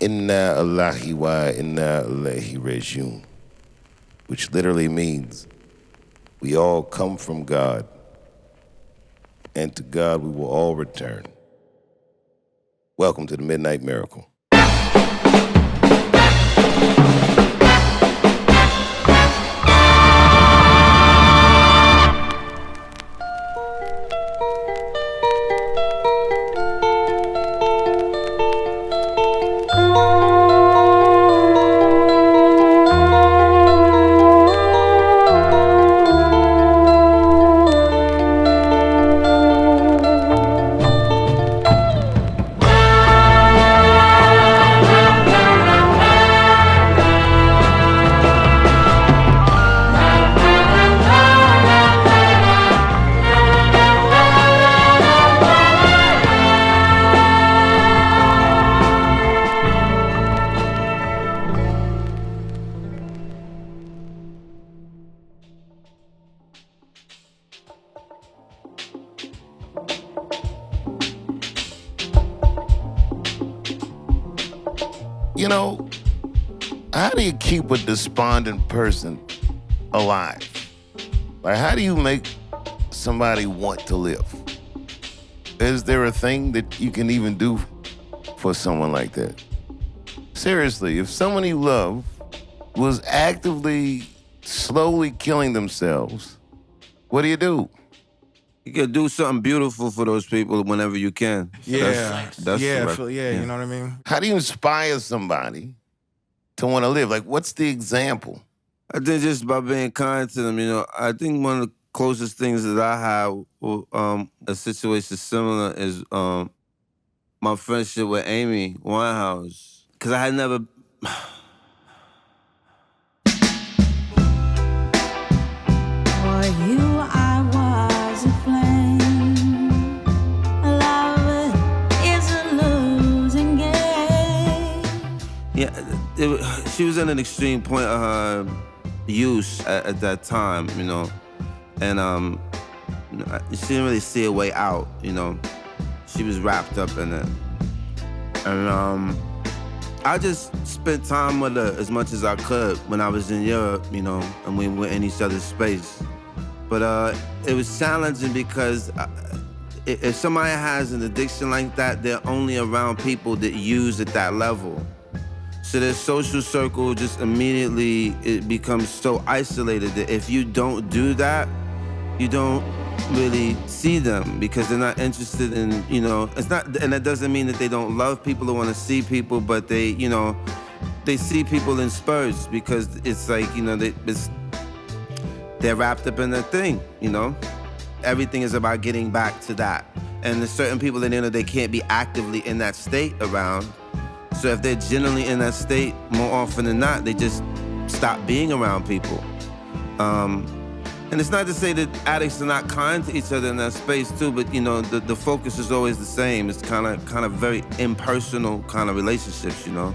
Inna Allahi wa inna Allahi Rajiun, which literally means we all come from God, and to God we will all return. Welcome to the Midnight Miracle. You know, how do you keep a despondent person alive? Like, how do you make somebody want to live? Is there a thing that you can even do for someone like that? Seriously, if someone you love was actively, slowly killing themselves, what do? You can do something beautiful for those people whenever you can. Yeah, that's you know what I mean? How do you inspire somebody to want to live? Like, what's the example? I think just by being kind to them, you know. I think one of the closest things that I have, a situation similar is my friendship with Amy Winehouse. Because I had never... For you, I was a flame. Love is a losing game. Yeah, she was at an extreme point of her use at that time, you know. And she didn't really see a way out, you know. She was wrapped up in it. And I just spent time with her as much as I could when I was in Europe, you know, and we were in each other's space. But it was challenging because if somebody has an addiction like that, they're only around people that use at that level. So their social circle just immediately, it becomes so isolated that if you don't do that, you don't really see them because they're not interested in, you know, it's not, and that doesn't mean that they don't love people or want to see people, but they, you know, they see people in spurts because it's like, you know, they're wrapped up in their thing, you know? Everything is about getting back to that. And there's certain people that, you know, they can't be actively in that state around. So if they're generally in that state, more often than not, they just stop being around people. And it's not to say that addicts are not kind to each other in that space too, but you know, the focus is always the same. It's kind of very impersonal kind of relationships, you know?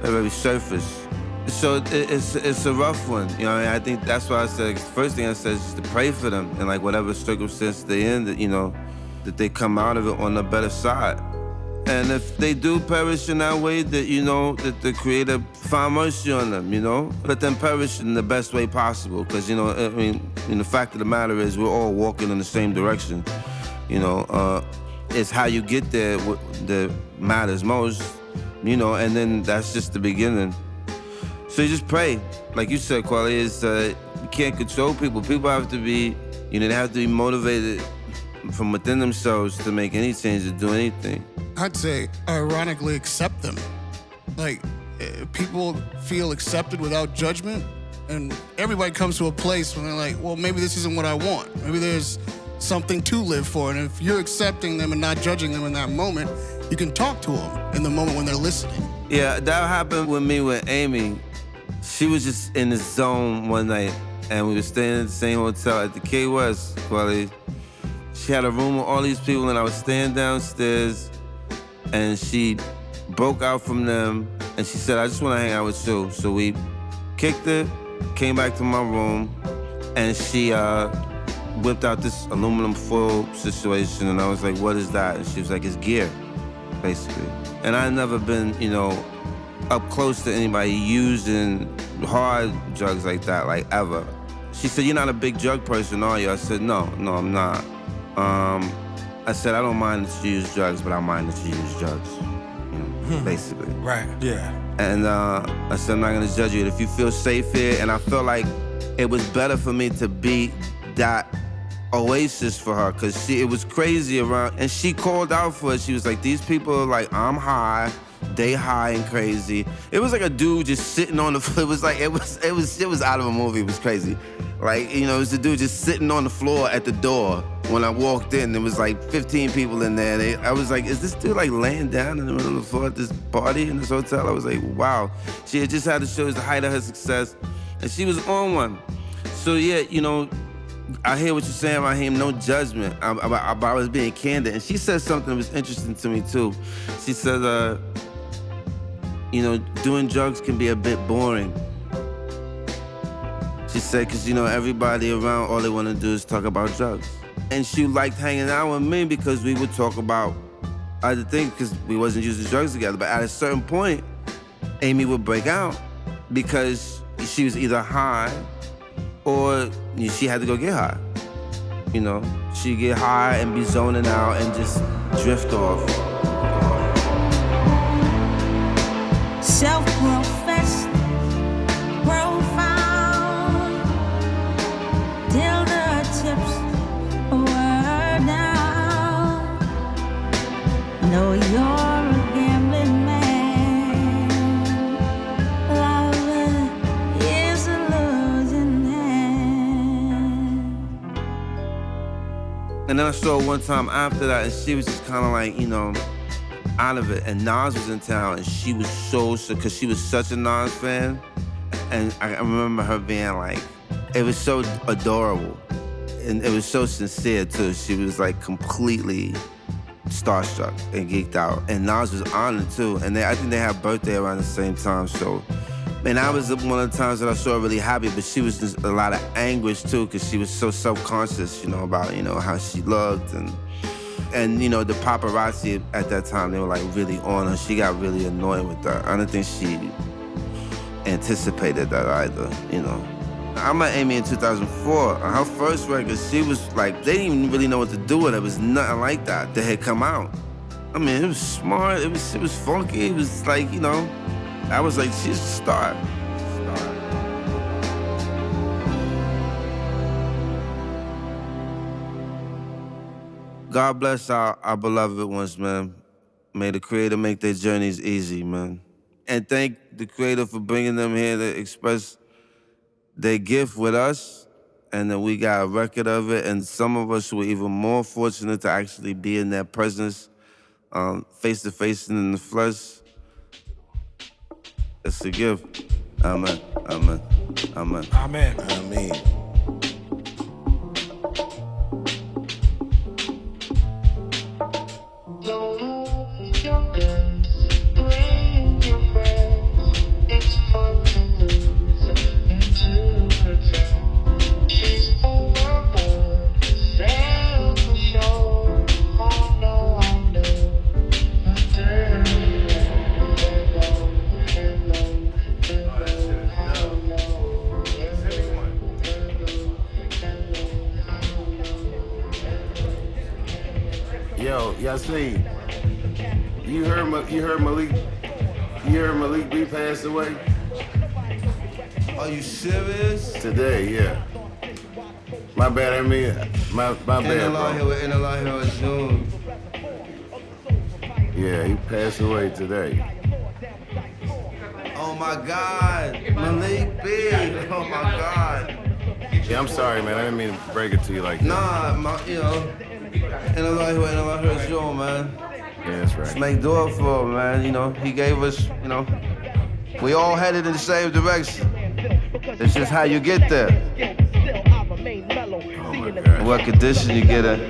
They're very surface. So it's a rough one, you know. I think that's why I said, first thing I said is just to pray for them in like whatever circumstance they're in, that, you know, that they come out of it on the better side. And if they do perish in that way, that, you know, that the Creator find mercy on them, you know? Let them perish in the best way possible. Because, you know, I mean, the fact of the matter is we're all walking in the same direction. You know, it's how you get there that matters most, you know, and then that's just the beginning. So you just pray. Like you said, Kweli, is you can't control people. People have to be, you know, they have to be motivated from within themselves to make any change or do anything. I'd say, ironically, accept them. Like, people feel accepted without judgment, and everybody comes to a place when they're like, well, maybe this isn't what I want. Maybe there's something to live for, and if you're accepting them and not judging them in that moment, you can talk to them in the moment when they're listening. Yeah, that happened with me with Amy. She was just in the zone one night, and we were staying in the same hotel at the Key West, Kweli. She had a room with all these people, and I was staying downstairs, and she broke out from them, and she said, I just want to hang out with you. So we kicked it, came back to my room, and she whipped out this aluminum foil situation, and I was like, what is that? And she was like, it's gear, basically. And I'd never been, you know, up close to anybody using hard drugs like that, like ever. She said, "You're not a big drug person, are you?" I said, No, I'm not. I said, "I don't mind that you use drugs, but I mind that you use drugs." You know, basically. Right. Yeah. And I said, "I'm not gonna judge you. If you feel safe here," and I felt like it was better for me to be that oasis for her, cause it was crazy around, and she called out for it. She was like, "These people are like, I'm high, they high and crazy." It was like a dude just sitting on the floor. It was like it was out of a movie. It was crazy. Like, you know, it was the dude just sitting on the floor at the door. When I walked in, there was like 15 people in there. I was like, is this dude like laying down in the middle of the floor at this party in this hotel? I was like, wow. She had just had to show us the height of her success, and she was on one. So yeah, you know, I hear what you're saying about him, no judgment. I was being candid. And she said something that was interesting to me too. She said, you know, doing drugs can be a bit boring. She said, cause you know, everybody around, all they wanna do is talk about drugs. And she liked hanging out with me because we would talk about other things, because we wasn't using drugs together. But at a certain point, Amy would break out because she was either high or she had to go get high. You know, she'd get high and be zoning out and just drift off. Self-professed, profound, till the tips were down. Know you're a gambling man. Love is a losing hand. And then I saw her one time after that, and she was just kind of like, you know, out of it. And Nas was in town, and she was so, because she was such a Nas fan. And I remember her being like, it was so adorable. And it was so sincere, too. She was like completely starstruck and geeked out. And Nas was honored, too. And I think they had birthday around the same time, so. And that was one of the times that I saw her really happy, but she was just a lot of anguish, too, because she was so self-conscious, you know, about, you know, how she looked. And, you know, the paparazzi at that time, they were, like, really on her. She got really annoyed with that. I don't think she anticipated that either, you know. I met Amy in 2004. Her first record, she was, like, they didn't even really know what to do with it. It was nothing like that had come out. I mean, it was smart. It was funky. It was, like, you know, I was like, she's a star. God bless our beloved ones, man. May the Creator make their journeys easy, man. And thank the Creator for bringing them here to express their gift with us, and that we got a record of it. And some of us were even more fortunate to actually be in their presence, face to face and in the flesh. It's a gift. Amen. Amen. Amen. Amen. Amen. Yo, Yasiin, you heard Malik B passed away? Are you serious? Today, yeah. My bad, I mean, my bad, bro. In a lot here Zoom. Yeah, he passed away today. Oh my God, Malik B. Oh my God. Yeah, I'm sorry, man. I didn't mean to break it to you like that. Nah, you know, in a lot here Zoom, man. Yeah, that's right. Let's make door for him, man. You know, he gave us, you know, we all headed in the same direction. It's just how you get there. Oh my God. What condition you get in.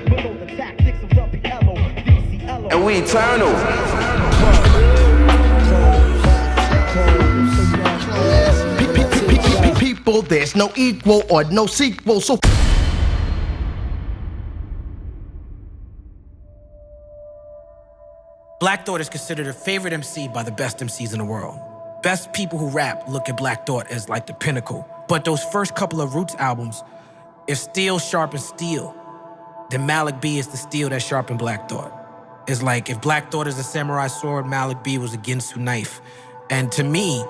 And we eternal. People, there's no equal or no sequel, so Black Thought is considered a favorite MC by the best MCs in the world. best people who rap look at Black Thought as like the pinnacle. But those first couple of Roots albums, if steel sharpens steel, then Malik B is the steel that sharpened Black Thought. It's like if Black Thought is a samurai sword, Malik B was a Ginsu knife. And to me,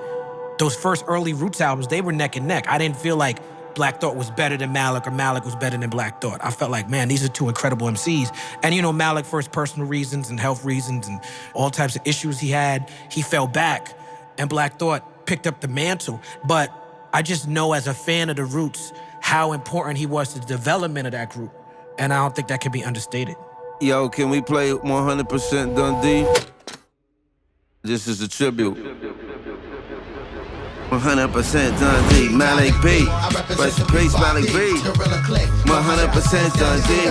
those first early Roots albums, they were neck and neck. I didn't feel like Black Thought was better than Malik or Malik was better than Black Thought. I felt like, man, these are two incredible MCs. And you know, Malik, for his personal reasons and health reasons and all types of issues he had, he fell back. And Black Thought picked up the mantle. But I just know as a fan of the Roots how important he was to the development of that group. And I don't think that can be understated. Yo, can we play 100% Dundee? This is a tribute. 100% Dundee, Malik B. Rest in peace, Malik B. 100% Dundee.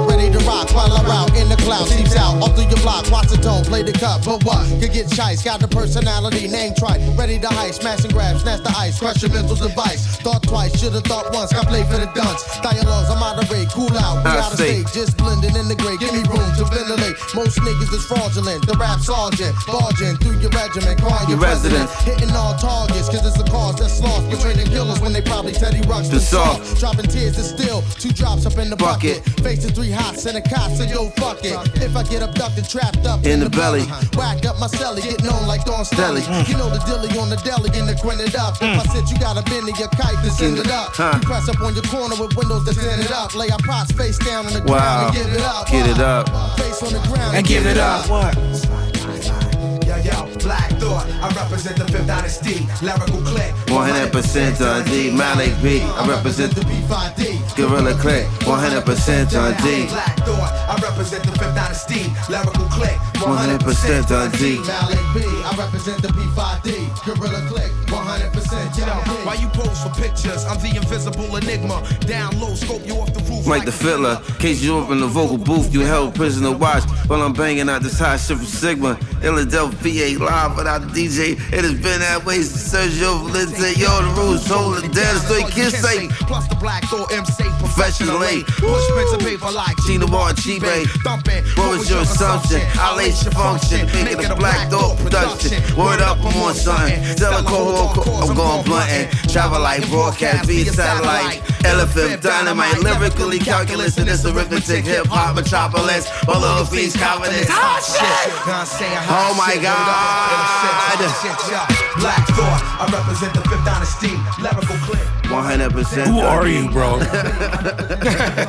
Ready to rock while I'm out in the clouds. Seeps out all through your block. Watch the tone, play the cup. But what? Could get chice. Got the personality, name tried. Ready to heist, smash and grab, snatch the ice. Crush your mental device. Thought twice, should've thought once. Got play for the dunce. Dialogues, I'm out of rate. Cool out, we out of state. Just blending in the gray. Give me room to ventilate. Most niggas is fraudulent. The rap sergeant, barging through your regiment. Calling your resident. Hitting all targets, cause it's the cause that's lost. Betraying killers when they probably Teddy Rush the soft. Dropping tears is still 2 drops up in the bucket. Facing 3 hots and a cop, so yo, fuck it. If I get abducted, trapped up in the belly. Whack up my celly, getting on like Don Stelly. You know the dilly on the deli and the grin it up. If I said you gotta bend in your kite to send it up. You press up on your corner with windows to send it up. Lay our pots face down on the ground and give it up. Get it up. Face on the ground And give it up. What? Yo, Black Thought, I represent the 5th Dynasty, lyrical click. 100% Dundee, Malik B. I represent the B5D, Gorilla Click. 100% Dundee. Black Thought, I represent the 5th Dynasty, lyrical click. 100% Dundee. Malik B, I represent the B5D, Gorilla Click. 100%. Yo, why you pose for pictures? I'm the invisible enigma. Down low, scope you off the roof. Mike the Fiddler, case you up in the vocal booth, you held prisoner watch while I'm banging out this hot shit from Sigma. Philadelphia live without the DJ. It has been that way since Sergio Valente. Yo, the rules holding down, so you can say. Plus the Black Thought MC professionally. Push pens and paper like Gina Bar Chibe. Thumping. What was your assumption? I'll lace your function. Making a Black Thought production. Word up, I'm on something. Stella cohort, I'm going blunting. Travel like broadcast via satellite. Elephant dynamite. Lyrically calculus in this arithmetic. Hip hop metropolis. All of the feast confidence. Oh my God. Black Thought, I represent the 5th Dynasty, lyrical clip. 100%. Who are you, bro?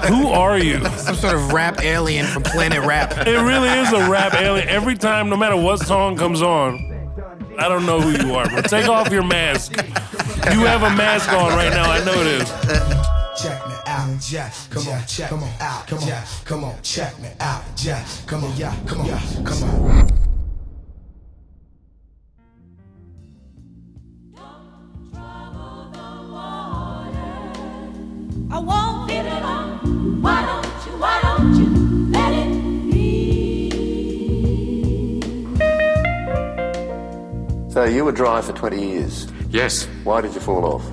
Who are you? Some sort of rap alien from Planet Rap. It really is a rap alien. Every time, no matter what song comes on, I don't know who you are, bro. Take off your mask. You have a mask on right now. I know this. Check me out, Jack. Come on, check me out. Come on, come on, check me out, Jack. Come on, yeah, come on, come on. I won't give it up. Why don't you let it be? So you were dry for 20 years. Yes. Why did you fall off?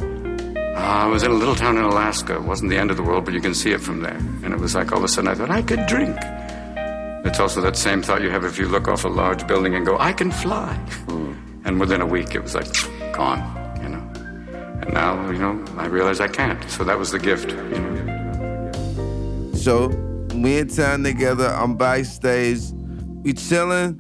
I was in a little town in Alaska. It wasn't the end of the world, but you can see it from there. And it was like all of a sudden I thought, I could drink. It's also that same thought you have if you look off a large building and go, I can fly. And within a week, it was like, gone, you know. And now, you know, I realize I can't. So that was the gift, you know. So, we in town together, I'm backstage, we chilling.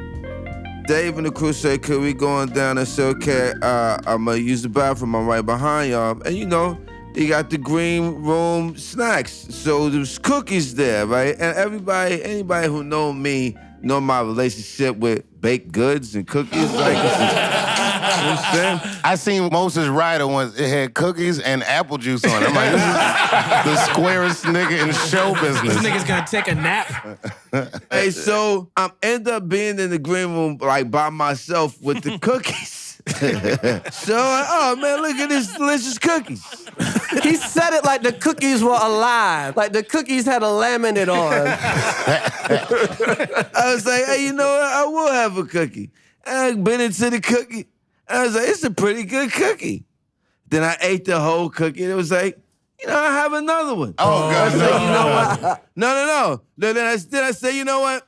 Dave and the crew say, could we going down and say, okay, I'm gonna use the bathroom, I'm right behind y'all. And you know, they got the green room snacks. So there's cookies there, right? And anybody who know me, know my relationship with baked goods and cookies. Like, I seen Moses Ryder once. It had cookies and apple juice on it. I'm like, this is the squarest nigga in show business. This nigga's gonna take a nap. Hey, so I end up being in the green room like by myself with the cookies. So, oh man, look at this delicious cookies. He said it like the cookies were alive, like the cookies had a laminate on. I was like, hey, you know what? I will have a cookie. And I bit into the cookie. I was like, it's a pretty good cookie. Then I ate the whole cookie. And it was like, you know, I have another one. Oh, God, I was like, you know what? No. Then I said, you know what?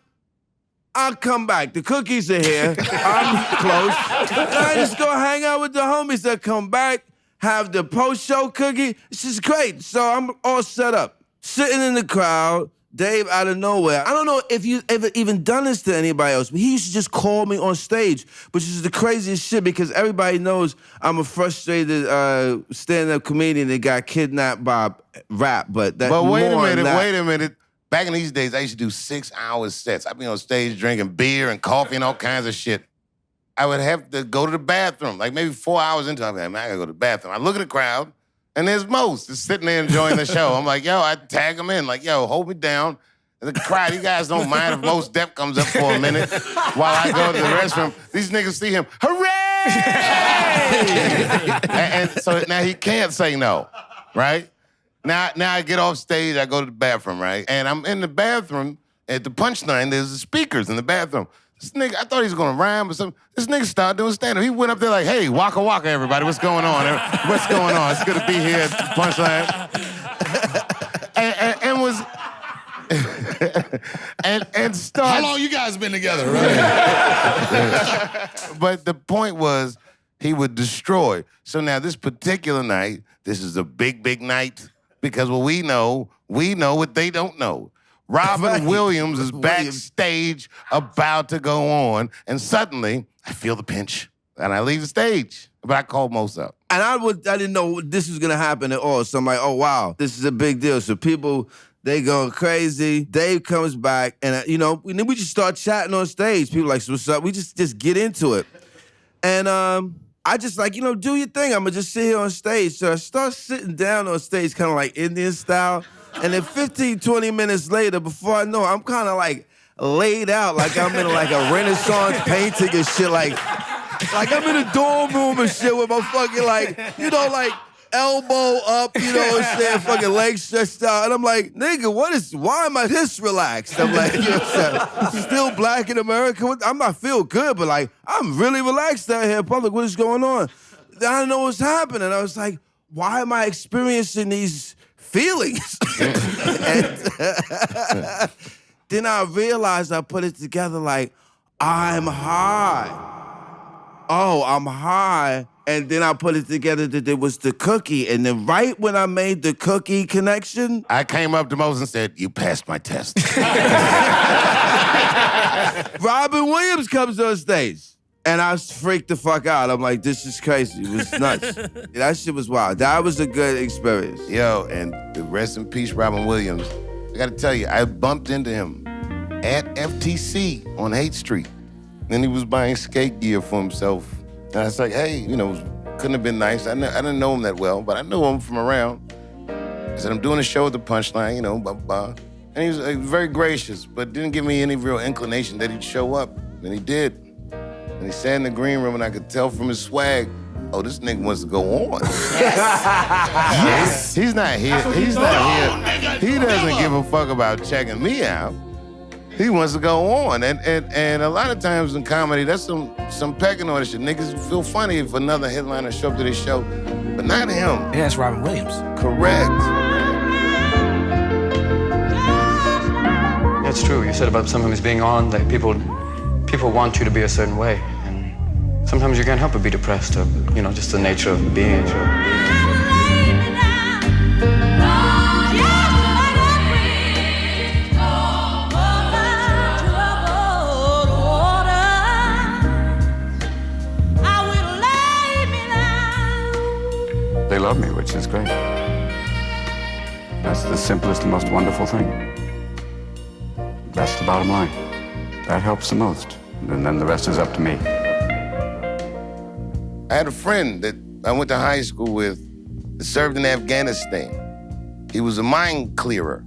I'll come back. The cookies are here. I'm close. And I just go hang out with the homies that come back, have the post-show cookie. It's just great. So I'm all set up. Sitting in the crowd, Dave out of nowhere. I don't know if you ever even done this to anybody else, but he used to just call me on stage, which is the craziest shit because everybody knows I'm a frustrated stand-up comedian that got kidnapped by rap. But wait a minute. Back in these days, I used to do 6-hour sets. I'd be on stage drinking beer and coffee and all kinds of shit. I would have to go to the bathroom, like maybe 4 hours into it. I'm like, man, I gotta go to the bathroom. I look at the crowd, and there's Mose just sitting there enjoying the show. I'm like, yo, I tag him in, like, yo, hold me down. And the crowd, you guys don't mind if Mose Def comes up for a minute while I go to the restroom. These niggas see him, hooray! and so now he can't say no, right? Now I get off stage, I go to the bathroom, right? And I'm in the bathroom, at the punchline, there's the speakers in the bathroom. This nigga, I thought he was gonna rhyme or something. This nigga started doing stand-up. He went up there like, hey, waka waka, everybody. What's going on? What's going on? It's good to be here at the punchline. and was... and started... How long you guys been together, right? But the point was, he would destroy. So now this particular night, this is a big, big night, because what we know what they don't know. Robin Williams is backstage about to go on, and suddenly I feel the pinch, and I leave the stage. But I called Mose up. And I didn't know this was gonna happen at all. So I'm like, oh wow, this is a big deal. So people, they going crazy. Dave comes back, and then we just start chatting on stage. People like, so what's up? We just get into it. And I just like, do your thing. I'm gonna just sit here on stage. So I start sitting down on stage, kind of like Indian style. And then 15, 20 minutes later, before I know it, I'm kind of like laid out, like I'm in like a Renaissance painting and shit, like I'm in a dorm room and shit with my fucking like elbow up, you know what I'm saying, fucking legs stretched out. And I'm like, nigga, why am I this relaxed? I'm like, still black in America? I'm not feel good, but like, I'm really relaxed out here in public. What is going on? I didn't know what's happening. I was like, why am I experiencing these feelings? And then I realized, I put it together like, I'm high. Oh, I'm high. And then I put it together that it was the cookie. And then right when I made the cookie connection, I came up to Mose and said, you passed my test. Robin Williams comes on stage. And I freaked the fuck out. I'm like, this is crazy. It was nuts. That shit was wild. That was a good experience. Yo, and rest in peace, Robin Williams. I gotta tell you, I bumped into him at FTC on Haight Street. And he was buying skate gear for himself. And I was like, hey, couldn't have been nice. I didn't know him that well, but I knew him from around. I said, I'm doing a show at the Punchline, blah, blah. And he was very gracious, but didn't give me any real inclination that he'd show up. And he did. And he sat in the green room, and I could tell from his swag, oh, this nigga wants to go on. Yes. He's not here. He's not here. He doesn't give a fuck about checking me out. He wants to go on. And a lot of times in comedy, that's some pecking order shit. Niggas feel funny if another headliner show up to their show, but not him. Yeah, that's Robin Williams. Correct. It's true. You said about someone who's being on, that people want you to be a certain way. And sometimes you can't help but be depressed, or, just the nature of being. They love me, which is great. That's the simplest and most wonderful thing. That's the bottom line. That helps the most. And then the rest is up to me. I had a friend that I went to high school with that served in Afghanistan. He was a mine clearer.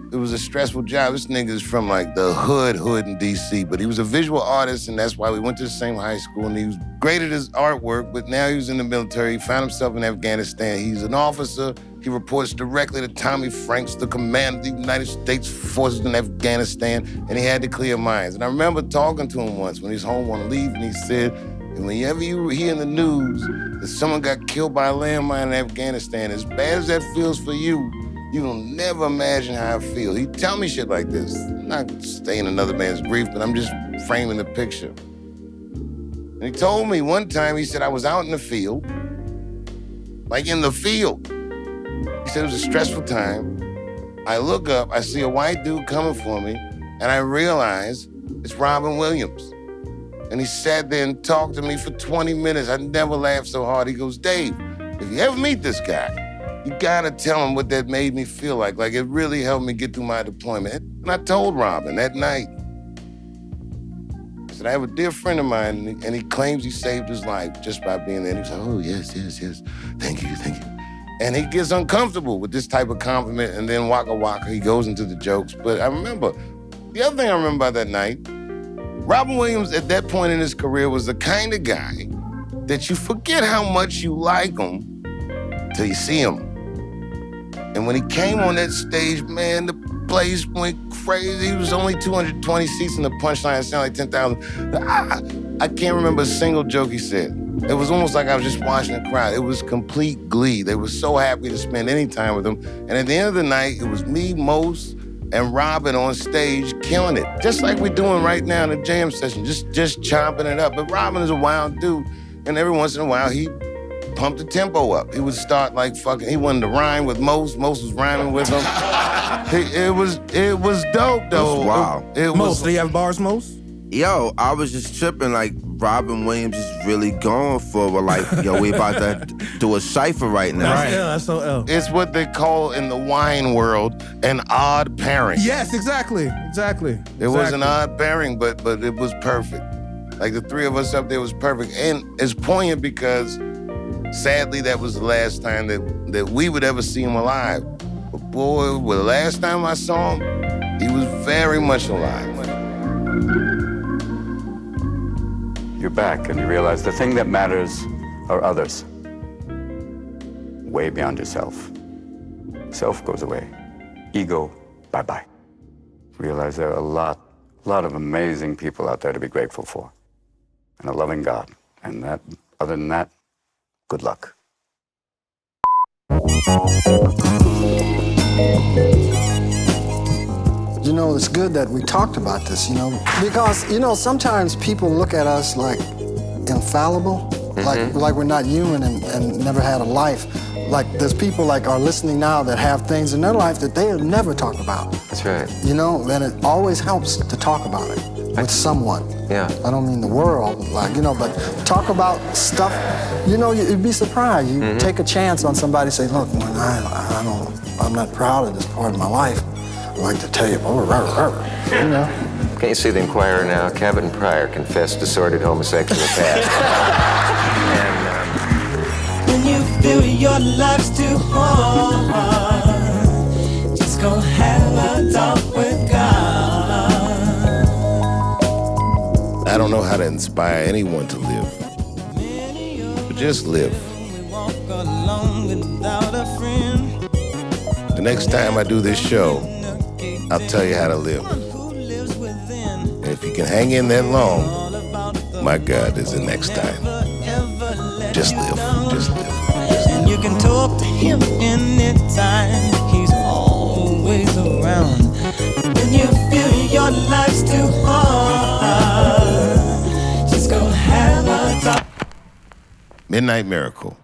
It was a stressful job. This nigga is from like the hood in D.C., but he was a visual artist, and that's why we went to the same high school, and he was great at his artwork, but now he was in the military. He found himself in Afghanistan. He's an officer. He reports directly to Tommy Franks, the commander of the United States forces in Afghanistan, and he had to clear mines. And I remember talking to him once when he was home on leave, and he said, whenever you hear in the news that someone got killed by a landmine in Afghanistan, as bad as that feels for you, You will never imagine how I feel. He tell me shit like this. I'm not staying another man's grief, but I'm just framing the picture. And he told me one time, he said, I was out in the field, like in the field. He said it was a stressful time. I look up, I see a white dude coming for me, and I realize it's Robin Williams. And he sat there and talked to me for 20 minutes. I never laughed so hard. He goes, Dave, if you ever meet this guy, you gotta tell him what that made me feel like. Like, it really helped me get through my deployment. And I told Robin that night. I said, I have a dear friend of mine, and he claims he saved his life just by being there. And he was like, oh, yes. Thank you. And he gets uncomfortable with this type of compliment, and then waka, he goes into the jokes. But I remember, the other thing I remember about that night, Robin Williams at that point in his career was the kind of guy that you forget how much you like him till you see him. And when he came on that stage, man, the place went crazy. It was only 220 seats in the punchline. It sounded like 10,000. I can't remember a single joke he said. It was almost like I was just watching the crowd. It was complete glee. They were so happy to spend any time with him. And at the end of the night, it was me, Mose, and Robin on stage killing it. Just like we're doing right now in the jam session, just chopping it up. But Robin is a wild dude, and every once in a while, he pumped the tempo up. He would start like fucking, he wanted to rhyme with Mose. Mose was rhyming with him. It was dope, though. Wow. Mose, do you have bars, Mose? Yo, I was just tripping, like, Robin Williams is really going for it. Like, yo, we about to do a cypher right now. That's ill, that's so ill. It's what they call in the wine world an odd pairing. Yes, exactly. It was an odd pairing, but it was perfect. Like, the three of us up there was perfect. And it's poignant because, sadly, that was the last time that we would ever see him alive. But boy, the last time I saw him, he was very much alive. You're back and you realize the thing that matters are others. Way beyond yourself. Self goes away. Ego, bye-bye. Realize there are a lot of amazing people out there to be grateful for. And a loving God. And that, other than that, good luck. You know, it's good that we talked about this, because, sometimes people look at us like infallible, like we're not human and never had a life. Like, there's people like are listening now that have things in their life that they'll never talk about. That's right. And it always helps to talk about it with someone. Yeah. I don't mean the world, but talk about stuff, you'd be surprised. You take a chance on somebody, say, look, man, I'm not proud of this part of my life. I like to tell you, Can't you see the Inquirer now? Cabot and Pryor confessed to sordid homosexual past. When you feel your life's too hard, just go have a talk with God. I don't know how to inspire anyone to live, but just live. The next time I do this show, I'll tell you how to live. And if you can hang in that long, my God, there's the next time. Just live. And you can talk to him anytime. He's always around. When you feel your life's too hard, just go have a talk. Midnight Miracle.